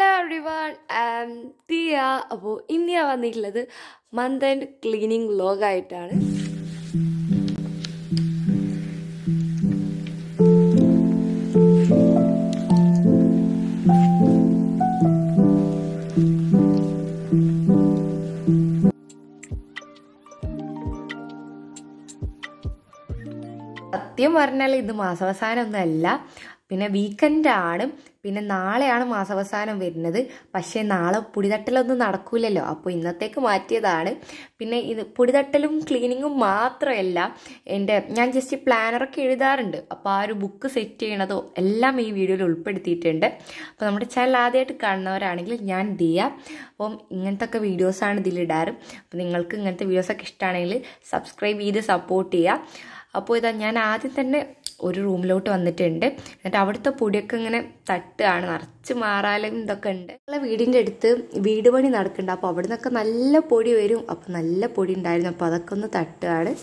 Hello everyone, Diya. അപ്പോൾ ഇന്ന് ഞാൻ വന്നിട്ടുള്ളത് മന്ത് ആൻഡ് ക്ലീനിങ് വ്ലോഗായിട്ടാണ്. സത്യം പറഞ്ഞാൽ ഇത് മാസാവസാനമൊന്നുമല്ല, പിന്നെ വീക്കെൻഡാണ്. പിന്നെ നാളെയാണ് മാസാവസാനം വരുന്നത്. പക്ഷേ നാളെ പൊടിതട്ടലൊന്നും നടക്കൂലല്ലോ, അപ്പോൾ ഇന്നത്തേക്ക് മാറ്റിയതാണ്. പിന്നെ ഇത് പൊടിതട്ടലും ക്ലീനിങ്ങും മാത്രമല്ല, ഞാൻ ജസ്റ്റ് പ്ലാനറൊക്കെ എഴുതാറുണ്ട്. അപ്പോൾ ആ ഒരു ബുക്ക് സെറ്റ് ചെയ്യണതോ എല്ലാം ഈ വീഡിയോയിൽ ഉൾപ്പെടുത്തിയിട്ടുണ്ട്. അപ്പോൾ നമ്മുടെ ചാനൽ ആദ്യമായിട്ട് കാണുന്നവരാണെങ്കിൽ ഞാൻ ദിയ. അപ്പം ഇങ്ങനത്തെ വീഡിയോസാണ് ഇതിലിടാറ്. അപ്പോൾ നിങ്ങൾക്ക് ഇങ്ങനത്തെ വീഡിയോസൊക്കെ ഇഷ്ടമാണെങ്കിൽ സബ്സ്ക്രൈബ് ചെയ്ത് സപ്പോർട്ട് ചെയ്യുക. അപ്പോൾ ഇതാ ഞാൻ ആദ്യം തന്നെ ഒരു റൂമിലോട്ട് വന്നിട്ടുണ്ട്. എന്നിട്ട് അവിടുത്തെ പൊടിയൊക്കെ ഇങ്ങനെ തട്ടുകയാണ്, നിറച്ച് മാറാലും ഇതൊക്കെ ഉണ്ട്. നമ്മളെ വീടിൻ്റെ അടുത്ത് വീട് പണി നടക്കുന്നുണ്ട്. അപ്പോൾ അവിടെ നിന്നൊക്കെ നല്ല പൊടി വരും. അപ്പോൾ നല്ല പൊടി ഉണ്ടായിരുന്നു. അപ്പോൾ അതൊക്കെ ഒന്ന് തട്ടുകയാണ്.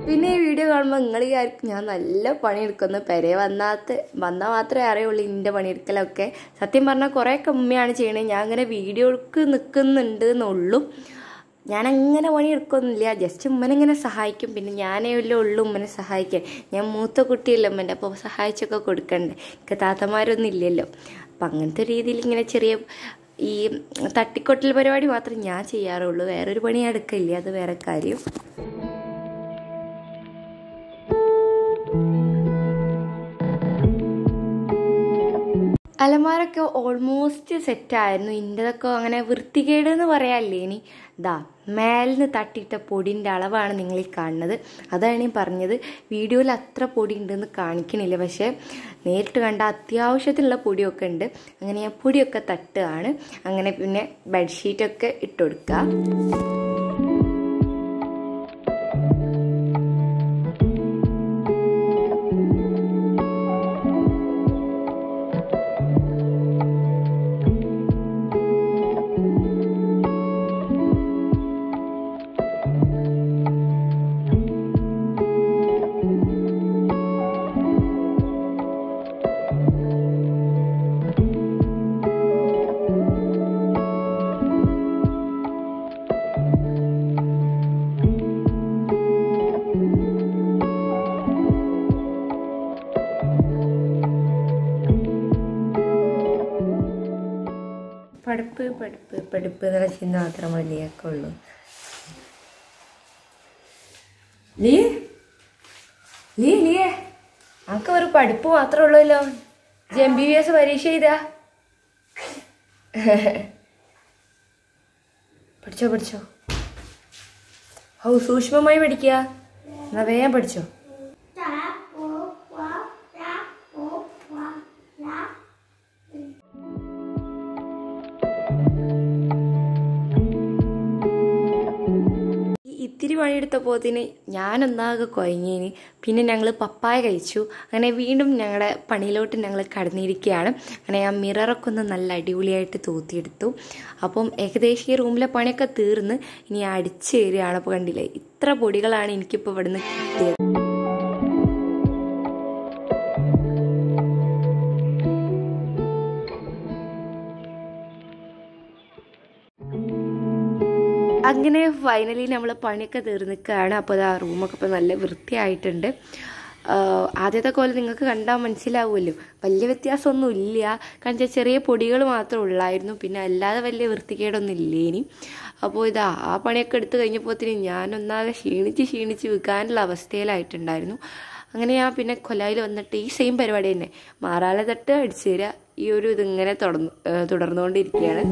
പിന്നെ ഈ വീഡിയോ കാണുമ്പോൾ നിങ്ങൾ വിചാരിക്കും ഞാൻ നല്ല പണിയെടുക്കുന്നു. പെരെ വന്നാൽ മാത്രമേ അറിയുള്ളൂ ഇതിൻ്റെ പണിയെടുക്കലൊക്കെ. സത്യം പറഞ്ഞാൽ കുറേയൊക്കെ ഉമ്മയാണ് ചെയ്യണത്. ഞാൻ അങ്ങനെ വീഡിയോക്ക് നിൽക്കുന്നുണ്ട് എന്നുള്ളൂ. ഞാനങ്ങനെ പണിയെടുക്കൊന്നുമില്ല, ജസ്റ്റ് ഉമ്മനെങ്ങനെ സഹായിക്കും. പിന്നെ ഞാനേ വല്ല ഉള്ളൂ ഉമ്മനെ സഹായിക്കാൻ. ഞാൻ മൂത്ത കുട്ടിയല്ല ഉമ്മൻ്റെ, അപ്പോൾ സഹായിച്ചൊക്കെ കൊടുക്കണ്ടേ. എനിക്ക് താത്തമാരൊന്നും ഇല്ലല്ലോ. അപ്പം അങ്ങനത്തെ രീതിയിൽ ഇങ്ങനെ ചെറിയ ഈ തട്ടിക്കൊട്ടൽ പരിപാടി മാത്രം ഞാൻ ചെയ്യാറുള്ളൂ. വേറൊരു പണി എടുക്കില്ല, അത് വേറെ കാര്യം. അലമാരൊക്കെ ഓൾമോസ്റ്റ് സെറ്റായിരുന്നു. ഇൻ്റെതൊക്കെ അങ്ങനെ വൃത്തികേട് എന്ന് പറയാല്ലേ. ഇനി മേലിന് തട്ടിയിട്ട പൊടിൻ്റെ അളവാണ് നിങ്ങളീ കാണുന്നത്. അതാണ് ഞാൻ പറഞ്ഞത്, വീഡിയോയിൽ അത്ര പൊടി ഉണ്ടെന്ന് കാണിക്കണില്ല, പക്ഷേ നേരിട്ട് കണ്ട അത്യാവശ്യത്തിനുള്ള പൊടിയൊക്കെ ഉണ്ട്. അങ്ങനെ ഞാൻ പൊടിയൊക്കെ തട്ടുകയാണ്. അങ്ങനെ പിന്നെ ബെഡ്ഷീറ്റൊക്കെ ഇട്ടുകൊടുക്കുക. പഠിപ്പ് എന്നുള്ള ചിന്ത മാത്രം മതിയൊക്കെ ഉള്ളൂ. നമുക്ക് ഒരു പഠിപ്പ് മാത്രമേ ഉള്ളൂല്ലോ. MBBS പരീക്ഷ ചെയ്താ പഠിച്ചോ. സൂക്ഷ്മമായി പഠിക്കുക, എന്നാ വേഗം പഠിച്ചോ. ഇത്തിരി പണിയെടുത്തപ്പോത്തിന് ഞാനൊന്നാകെ കുഴങ്ങിയിന്. പിന്നെ ഞങ്ങൾ പപ്പായ കഴിച്ചു. അങ്ങനെ വീണ്ടും ഞങ്ങളുടെ പണിയിലോട്ട് ഞങ്ങൾ കടന്നിരിക്കുകയാണ്. അങ്ങനെ ആ മിററൊക്കെ ഒന്ന് നല്ല അടിപൊളിയായിട്ട് തൂത്തിയെടുത്തു. അപ്പം ഏകദേശം ഈ റൂമിലെ പണിയൊക്കെ തീർന്ന് ഇനി അടിച്ച് തരികയാണ്. അപ്പോൾ കണ്ടില്ലേ, ഇത്ര പൊടികളാണ് എനിക്കിപ്പോൾ ഇവിടുന്ന് കിട്ടിയത്. അങ്ങനെ ഫൈനലി നമ്മൾ പണിയൊക്കെ തീർന്നിക്കുകയാണ്. അപ്പോൾ ആ റൂമൊക്കെ ഇപ്പോൾ നല്ല വൃത്തിയായിട്ടുണ്ട്. ആദ്യത്തെ പോലെ നിങ്ങൾക്ക് കണ്ടാൽ മനസ്സിലാവുമല്ലോ, വലിയ വ്യത്യാസമൊന്നും ഇല്ല. കാരണം വെച്ചാൽ ചെറിയ പൊടികൾ മാത്രമേ ഉള്ളായിരുന്നു. പിന്നെ അല്ലാതെ വലിയ വൃത്തികേടൊന്നും ഇല്ലേനി. അപ്പോൾ ആ പണിയൊക്കെ എടുത്തു കഴിഞ്ഞപ്പോഴത്തേനും ഞാനൊന്നാകെ ക്ഷീണിച്ച് വിൽക്കാനുള്ള അവസ്ഥയിലായിട്ടുണ്ടായിരുന്നു. അങ്ങനെ ഞാൻ പിന്നെ കൊലായിൽ വന്നിട്ട് ഈ സെയിം പരിപാടി തന്നെ, മാറാല തട്ട് അടിച്ചു തരിക, ഈ ഒരു ഇതിങ്ങനെ തുടർന്നുകൊണ്ടിരിക്കുകയാണ്.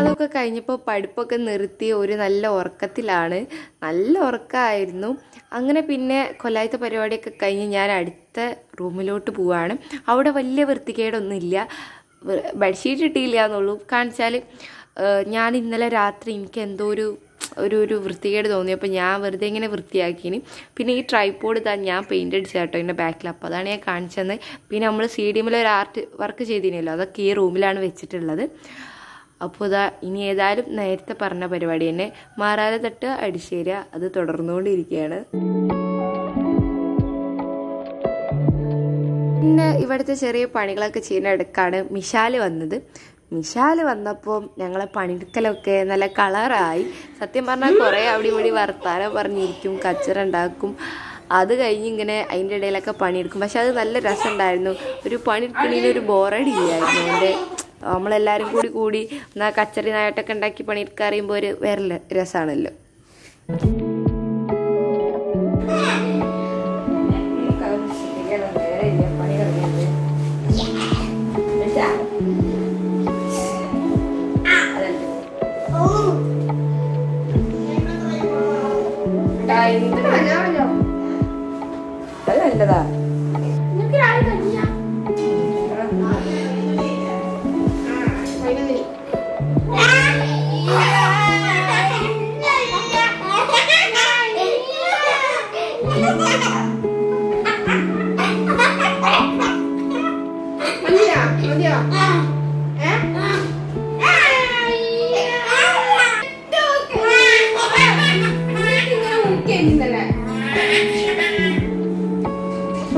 അതൊക്കെ കഴിഞ്ഞപ്പോൾ പഠിപ്പൊക്കെ നിർത്തി ഒരു നല്ല ഉറക്കത്തിലാണ്. നല്ല ഉറക്കമായിരുന്നു. അങ്ങനെ പിന്നെ കൊല്ലായത്തെ പരിപാടിയൊക്കെ കഴിഞ്ഞ് ഞാൻ അടുത്ത റൂമിലോട്ട് പോവാണ്. അവിടെ വലിയ വൃത്തികേടൊന്നുമില്ല, ബെഡ്ഷീറ്റ് ഇട്ടില്ല എന്നുള്ളൂ. കാണിച്ചാൽ ഞാൻ ഇന്നലെ രാത്രി എനിക്ക് എന്തോ ഒരു വൃത്തികേട് തോന്നി. അപ്പോൾ ഞാൻ വെറുതെ ഇങ്ങനെ വൃത്തിയാക്കിന്. പിന്നെ ഈ ട്രൈപോഡ് താൻ ഞാൻ പെയിൻ്റ് അടിച്ച കേട്ടോ ഇതിൻ്റെ ബാക്കിൽ. അപ്പോൾ അതാണ് ഞാൻ കാണിച്ചത്. പിന്നെ നമ്മൾ CDMൽ ഒരു ആർട്ട് വർക്ക് ചെയ്തിരുന്നല്ലോ, അതൊക്കെ ഈ റൂമിലാണ് വെച്ചിട്ടുള്ളത്. അപ്പോൾ ഇതാ ഇനി ഏതായാലും നേരത്തെ പറഞ്ഞ പരിപാടി തന്നെ മാറാതെ തട്ട് അടിച്ചേരുക, അത് തുടർന്നുകൊണ്ടിരിക്കുകയാണ്. പിന്നെ ഇവിടുത്തെ ചെറിയ പണികളൊക്കെ ചെയ്യുന്ന ഇടയ്ക്കാണ് മിഷാൽ വന്നത്. മിഷാൽ വന്നപ്പോൾ ഞങ്ങളെ പണിയെടുക്കലൊക്കെ നല്ല കളറായി. സത്യം പറഞ്ഞാൽ കുറേ അവിടെ ഇവിടെ വർത്താനം പറഞ്ഞിരിക്കും, കച്ചറ ഉണ്ടാക്കും. അത് കഴിഞ്ഞ് ഇങ്ങനെ അതിൻ്റെ ഇടയിലൊക്കെ പണിയെടുക്കും. പക്ഷെ അത് നല്ല രസമുണ്ടായിരുന്നു. ഒരു പണിയെടുക്കുന്നതിന് ഒരു ബോറടി ഇല്ലായിരുന്നു. എൻ്റെ നമ്മളെല്ലാവരും കൂടി എന്നാൽ കച്ചറി നായിട്ടൊക്കെ ഉണ്ടാക്കി പണിയെടുക്കാൻ അറിയുമ്പോൾ ഒരു വേറെ രസമാണല്ലോ. അത് നല്ലതാ.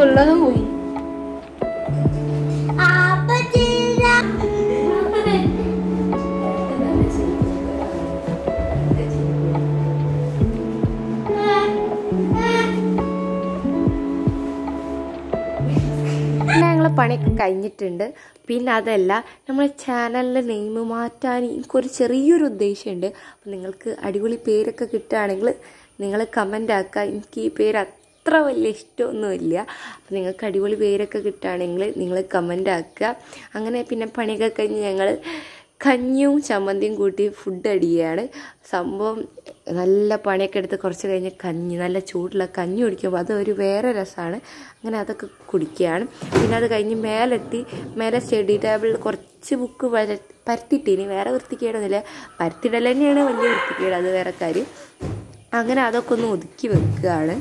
ഉള്ളത് പോയി. ഞങ്ങളെ പണിയൊക്കെ കഴിഞ്ഞിട്ടുണ്ട്. പിന്നെ അതല്ല, നമ്മുടെ ചാനലിൻ്റെ നെയിം മാറ്റാൻ എനിക്കൊരു ചെറിയൊരു ഉദ്ദേശമുണ്ട്. അപ്പം നിങ്ങൾക്ക് അടിപൊളി പേരൊക്കെ കിട്ടുകയാണെങ്കിൽ നിങ്ങൾ കമൻ്റ് ആക്കുക. എനിക്ക് ഈ പേര് അത്ര വലിയ ഇഷ്ടമൊന്നുമില്ല. അപ്പം നിങ്ങൾക്ക് അടിപൊളി പേരൊക്കെ കിട്ടുകയാണെങ്കിൽ നിങ്ങൾ കമൻ്റ് ആക്കുക. അങ്ങനെ പിന്നെ പണിയൊക്കെ കഴിഞ്ഞ് ഞങ്ങൾ കഞ്ഞിയും ചമ്മന്തിയും കൂട്ടി ഫുഡ് അടിക്കുകയാണ്. സംഭവം നല്ല പണിയൊക്കെ എടുത്ത് കുറച്ച് കഴിഞ്ഞ് കഞ്ഞി, നല്ല ചൂടുള്ള കഞ്ഞി കുടിക്കുമ്പോൾ അതൊരു വേറെ രസമാണ്. അങ്ങനെ അതൊക്കെ കുടിക്കുകയാണ്. പിന്നെ അത് കഴിഞ്ഞ് മേലെ സ്റ്റഡി ടേബിളിൽ കുറച്ച് ബുക്ക് പരത്തിയിട്ടിനി. വേറെ വൃത്തിക്കേടൊന്നുമില്ല, പരത്തിടൽ തന്നെയാണ് വലിയ വൃത്തിക്കേട്, അത് വേറെ കാര്യം. അങ്ങനെ അതൊക്കെ ഒന്ന് ഒതുക്കി വെക്കുകയാണ്.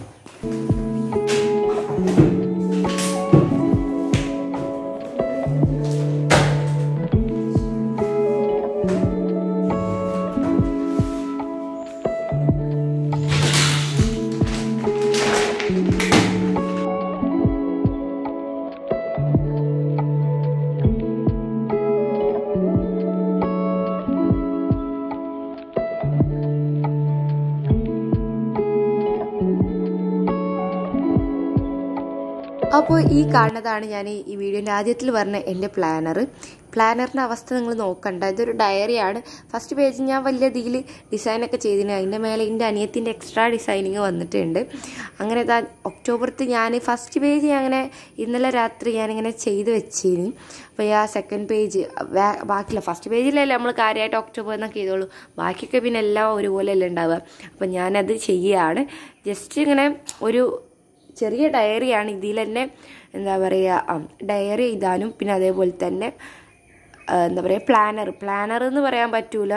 അപ്പോൾ ഈ കാണുന്നതാണ് ഞാൻ ഈ വീഡിയോൻ്റെ ആദ്യത്തിൽ പറഞ്ഞ എൻ്റെ പ്ലാനറിൻ്റെ അവസ്ഥ നിങ്ങൾ നോക്കണ്ട. ഇതൊരു ഡയറിയാണ്. ഫസ്റ്റ് പേജ് ഞാൻ വലിയ ഇതിൽ ഡിസൈനൊക്കെ ചെയ്തിന്. അതിൻ്റെ മേലെ എൻ്റെ അനിയത്തിൻ്റെ എക്സ്ട്രാ ഡിസൈനിങ് വന്നിട്ടുണ്ട്. അങ്ങനെ ഒക്ടോബറത്ത് ഞാൻ ഫസ്റ്റ് പേജ് അങ്ങനെ ഇന്നലെ രാത്രി ഞാനിങ്ങനെ ചെയ്ത് വെച്ചിരുന്നു. അപ്പോൾ ആ സെക്കൻഡ് പേജ് ബാക്കിയില്ല, ഫസ്റ്റ് പേജിലല്ലേ നമ്മൾ കാര്യമായിട്ട് ഒക്ടോബർ എന്നൊക്കെ ചെയ്തോളൂ, ബാക്കിയൊക്കെ പിന്നെ എല്ലാം ഒരുപോലെയല്ലേ ഉണ്ടാവുക. അപ്പം ഞാനത് ചെയ്യുകയാണ്. ജസ്റ്റ് ഇങ്ങനെ ഒരു ചെറിയ ഡയറിയാണ്. ഇതിൽ തന്നെ എന്താ പറയുക, ഡയറി എഴുതാനും പിന്നെ അതേപോലെ തന്നെ എന്താ പറയുക പ്ലാനർ എന്ന് പറയാൻ പറ്റൂല,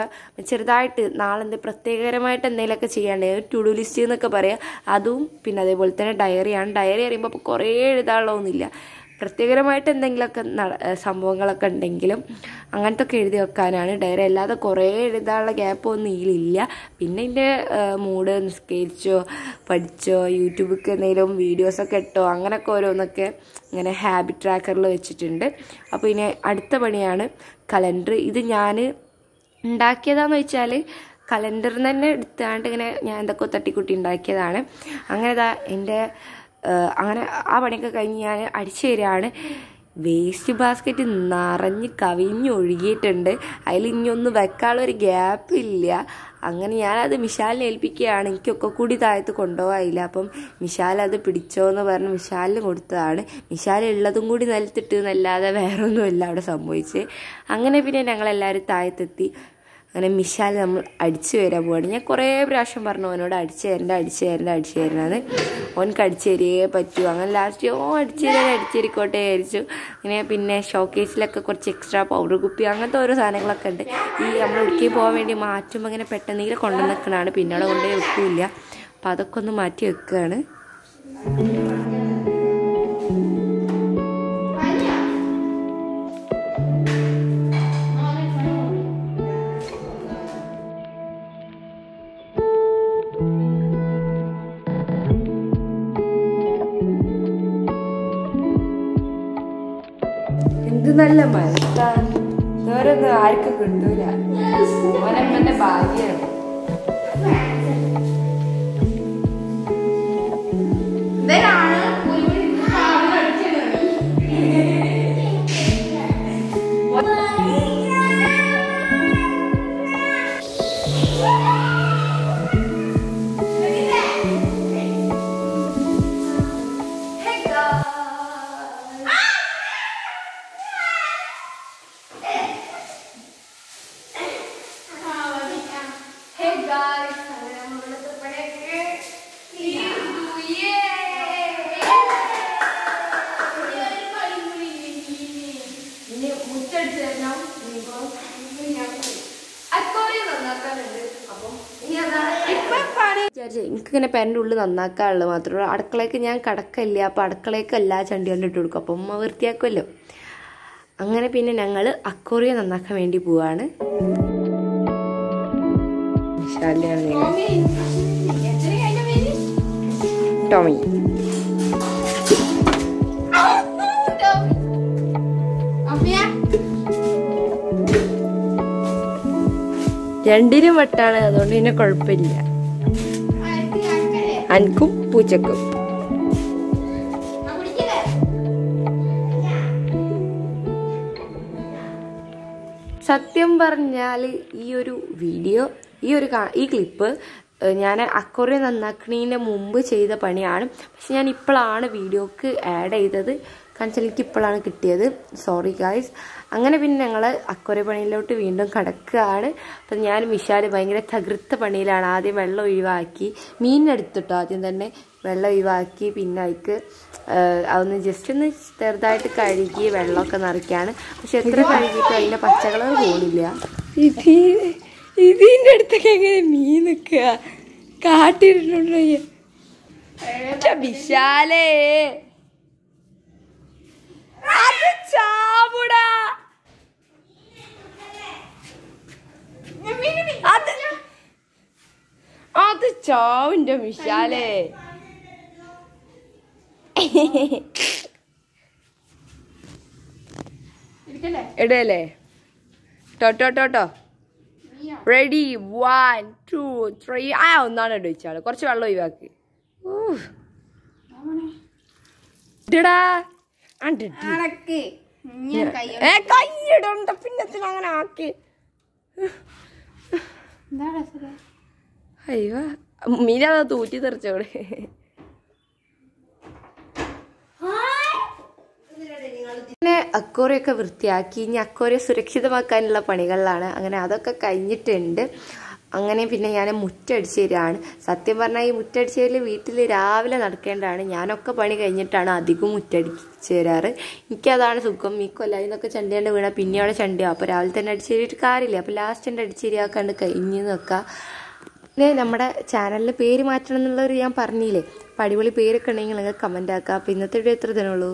ചെറുതായിട്ട് നാളെ പ്രത്യേകരമായിട്ട് എന്തെങ്കിലുമൊക്കെ ചെയ്യാണ്ട് ടു ഡു ലിസ്റ്റ് എന്നൊക്കെ പറയാം, അതും പിന്നെ അതേപോലെ തന്നെ ഡയറിയാണ്. ഡയറി അറിയുമ്പോൾ കുറേ എഴുതാനുള്ളതൊന്നുമില്ല, പ്രത്യേകമായിട്ട് എന്തെങ്കിലുമൊക്കെ സംഭവങ്ങളൊക്കെ ഉണ്ടെങ്കിലും അങ്ങനത്തെ ഒക്കെ എഴുതി വെക്കാനാണ് ഡയറി. അല്ലാതെ കുറേ എഴുതാനുള്ള ഗ്യാപ്പൊന്നും ഇതിലില്ല. പിന്നെ എൻ്റെ മൂഡ് നിസ്കരിച്ചോ പഠിച്ചോ യൂട്യൂബിൽ എന്തെങ്കിലും വീഡിയോസൊക്കെ ഇട്ടോ അങ്ങനെയൊക്കെ ഓരോന്നൊക്കെ ഇങ്ങനെ ഹാബിറ്റ് ട്രാക്കറിൽ വെച്ചിട്ടുണ്ട്. അപ്പോൾ ഇനി അടുത്ത പണിയാണ് കലണ്ടർ. ഇത് ഞാൻ ഉണ്ടാക്കിയതാണെന്ന് വെച്ചാൽ കലണ്ടറിൽ തന്നെ എടുത്താണ്ട് ഇങ്ങനെ ഞാൻ എന്തൊക്കെ തട്ടിക്കുട്ടി ഉണ്ടാക്കിയതാണ്. അങ്ങനെ എൻ്റെ അങ്ങനെ ആ പണിയൊക്കെ കഴിഞ്ഞ് ഞാൻ അടിച്ചു തരികയാണ്. വേസ്റ്റ് ബാസ്ക്കറ്റ് നിറഞ്ഞ് കവിഞ്ഞൊഴുകിയിട്ടുണ്ട്. അതിൽ ഇനിയൊന്നും വെക്കാനുള്ളൊരു ഗ്യാപ്പില്ല. അങ്ങനെ ഞാനത് മിഷാലിനെ ഏൽപ്പിക്കുകയാണ്. എനിക്കൊക്കെ കൂടി താഴത്ത് കൊണ്ടുപോകാനില്ല. അപ്പം മിഷാൽ അത് പിടിച്ചോ എന്ന് പറഞ്ഞ് മിഷാലിന് കൊടുത്തതാണ്. മിഷാൽ ഉള്ളതും കൂടി നിലത്തിട്ട് എന്നല്ലാതെ വേറൊന്നുമല്ല അവിടെ സംഭവിച്ച്. അങ്ങനെ പിന്നെ ഞങ്ങളെല്ലാവരും താഴത്തെത്തി. അങ്ങനെ മിശാൽ നമ്മൾ അടിച്ചു വരാൻ പോവാണ്. ഞാൻ കുറേ പ്രാവശ്യം പറഞ്ഞു അവനോട് അടിച്ചു തരണമെന്ന്. ഓനക്ക് അടിച്ചു തരികയേ പറ്റൂ. അങ്ങനെ ലാസ്റ്റ് അടിച്ചേരിക്കോട്ടെ വിചാരിച്ചു. അങ്ങനെ പിന്നെ ഷോക്കേസിലൊക്കെ കുറച്ച് എക്സ്ട്രാ പൗഡർ കുപ്പി അങ്ങനത്തെ ഓരോ സാധനങ്ങളൊക്കെ ഉണ്ട്. ഈ നമ്മൾ ഒടുക്കി പോകാൻ വേണ്ടി മാറ്റുമ്പോൾ ഇങ്ങനെ പെട്ടെന്ന് കൊണ്ടു നിൽക്കണതാണ്. പിന്നെ അവിടെ കൊണ്ടുപോയി വെക്കില്ല. അപ്പം അതൊക്കെ ഒന്ന് മാറ്റി വെക്കുകയാണ്. എന്ത് നല്ല മനസ്സാണ്. ഓരോന്നും ആർക്കും കിട്ടൂല. ഓനമ്മന്റെ ഭാഗ്യാണ്. എനിക്കിങ്ങനെ പെരൻ്റെ ഉള്ളിൽ നന്നാക്കാനുള്ളത് മാത്രമേ ഉള്ളൂ. അടുക്കളയ്ക്ക് ഞാൻ കടക്കല്ല. അപ്പോൾ അടുക്കളയ്ക്ക് എല്ലാ ചണ്ടി കൊണ്ട് ഇട്ട് കൊടുക്കും. അപ്പം ഉമ്മ വൃത്തിയാക്കുമല്ലോ. അങ്ങനെ പിന്നെ ഞങ്ങൾ അക്വേറിയം നന്നാക്കാൻ വേണ്ടി പോവാണ്. ടോമി രണ്ടിനും വട്ടാണ്. അതുകൊണ്ട് പിന്നെ കുഴപ്പമില്ല. അനക്കും പൂച്ചക്കും. സത്യം പറഞ്ഞാൽ ഈ ക്ലിപ്പ് ഞാൻ അക്വേറിയം നന്നാക്കണതിന് മുമ്പ് ചെയ്ത പണിയാണ്. പക്ഷെ ഞാൻ ഇപ്പോഴാണ് വീഡിയോക്ക് ആഡ് ചെയ്തത്. കാരണം വെച്ചാൽ എനിക്ക് ഇപ്പോഴാണ് കിട്ടിയത്. Sorry guys. അങ്ങനെ പിന്നെ ഞങ്ങൾ അക്വേറിയം പണിയിലോട്ട് വീണ്ടും കടക്കുകയാണ്. അപ്പം ഞാൻ വിശാൽ ഭയങ്കര തകൃത്ത പണിയിലാണ്. ആദ്യം വെള്ളം ഒഴിവാക്കി, മീനിനെടുത്തിട്ടോ ആദ്യം തന്നെ വെള്ളം ഒഴിവാക്കി. പിന്നെ അതിക്ക് അതൊന്ന് ജസ്റ്റ് ഒന്ന് ചെറുതായിട്ട് കഴുകി വെള്ളമൊക്കെ നിറയ്ക്കാണ്. പക്ഷെ എത്ര കഴുകിയിട്ട് അതിൻ്റെ പച്ചകളർ പോണില്ല. ഇതിൻ്റെ അടുത്തൊക്കെ എങ്ങനെ മീൻ നിൽക്കുക കാട്ടിട്ടുണ്ടോ വിശാലേ? അത് ചാവുടാ. അത് ചാവിൻ്റെ വിശാലേ. ഇടല്ലേ? ടോട്ടോ റെഡി 1 2 3. ഒന്നാണ് ഇടിച്ചാള്. കുറച്ച് വെള്ളം ഒഴിവാക്കി. ഇടാ കൈയിടണ്ട. പിന്നെ അങ്ങനെ ആക്കി. അയ്യോ മീനതാ തൂറ്റി തെറിച്ചോടെ. പിന്നെ അക്വേറിയൊക്കെ വൃത്തിയാക്കി. ഇനി അക്വേറിയം സുരക്ഷിതമാക്കാനുള്ള പണികളിലാണ്. അങ്ങനെ അതൊക്കെ കഴിഞ്ഞിട്ടുണ്ട്. അങ്ങനെ പിന്നെ ഞാൻ മുറ്റടിച്ച് തരാണ്. സത്യം പറഞ്ഞാൽ ഈ മുറ്റടിച്ച് തരൽ വീട്ടിൽ രാവിലെ നടക്കേണ്ടതാണ്. ഞാനൊക്കെ പണി കഴിഞ്ഞിട്ടാണ് അധികം മുറ്റടിച്ച് തരാറ്. എനിക്കതാണ് സുഖം. മീക്കൊല്ല ഇതൊക്കെ ചണ്ടിയാണ്ട് വീണാൽ പിന്നെ അവിടെ ചണ്ടിയാവും. അപ്പോൾ രാവിലെ തന്നെ അടിച്ച് തരിയിട്ട് കാര്യമില്ല. അപ്പോൾ ലാസ്റ്റ് എൻ്റെ അടിച്ച് തരിയാക്കാണ്ട് കഴിഞ്ഞ് നോക്കുക. പിന്നെ നമ്മുടെ ചാനലിൽ പേര് മാറ്റണം എന്നുള്ളൊരു ഞാൻ പറഞ്ഞില്ലേ. അപ്പോൾ അടിപൊളി പേരൊക്കെ ഉണ്ടെങ്കിൽ നിങ്ങൾ കമൻറ്റ് ആക്കുക. അപ്പോൾ ഇന്നത്തെ വീഡിയോ എത്ര തന്നെയുള്ളൂ.